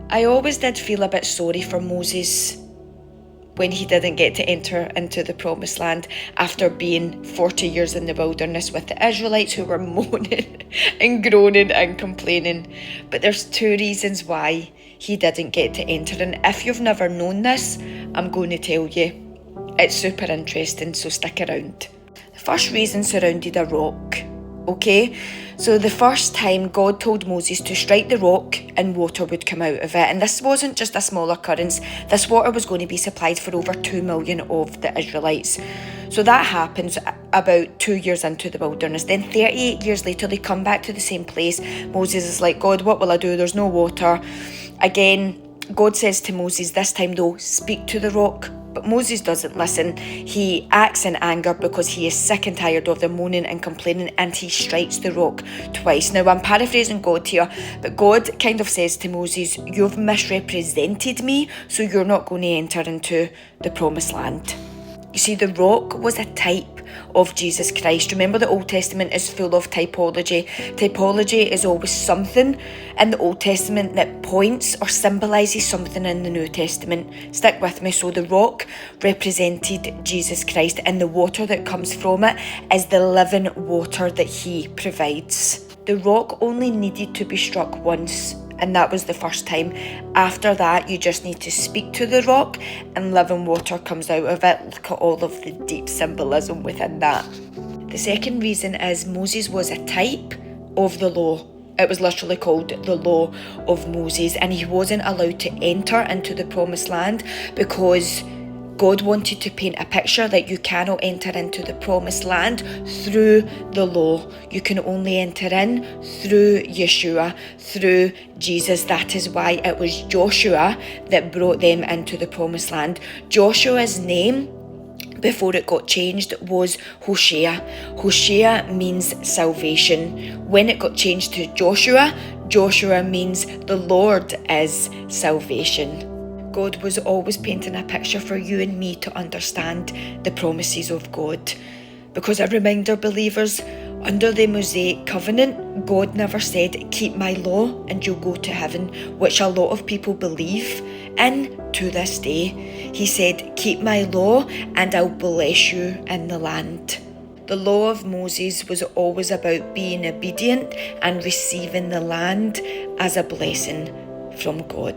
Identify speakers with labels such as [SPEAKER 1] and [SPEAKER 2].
[SPEAKER 1] I always did feel a bit sorry for Moses when he didn't get to enter into the promised land after being 40 years in the wilderness with the Israelites who were moaning and groaning and complaining. But there's 2 reasons why he didn't get to enter, and if you've never known this, I'm going to tell you. It's super interesting, so stick around. The first reason surrounded a rock. Okay, so the first time God told Moses to strike the rock and water would come out of it, and this wasn't just a small occurrence. This water was going to be supplied for over 2 million of the Israelites. So that happens about 2 years into the wilderness. Then 38 years later they come back to the same place. Moses is like, God, what will I do? There's no water. Again, God says to Moses, this time though, speak to the rock. But Moses doesn't listen. He acts in anger because he is sick and tired of them moaning and complaining, and he strikes the rock twice. Now, I'm paraphrasing God here, but God kind of says to Moses, you've misrepresented me, so you're not going to enter into the promised land. You see, the rock was a type of Jesus Christ. Remember, the Old Testament is full of typology. Typology is always something in the Old Testament that points or symbolises something in the New Testament. Stick with me. So the rock represented Jesus Christ, and the water that comes from it is the living water that he provides. The rock only needed to be struck once, and that was the first time. After that, you just need to speak to the rock and living water comes out of it. Look at all of the deep symbolism within that. The second reason is Moses was a type of the law. It was literally called the Law of Moses, and he wasn't allowed to enter into the promised land because God wanted to paint a picture that you cannot enter into the promised land through the law. You can only enter in through Yeshua, through Jesus. That is why it was Joshua that brought them into the promised land. Joshua's name, before it got changed, was Hosea. Hosea means salvation. When it got changed to Joshua, Joshua means the Lord is salvation. God was always painting a picture for you and me to understand the promises of God. Because a reminder, believers, under the Mosaic covenant, God never said, keep my law and you'll go to heaven, which a lot of people believe in to this day. He said, keep my law and I'll bless you in the land. The law of Moses was always about being obedient and receiving the land as a blessing from God.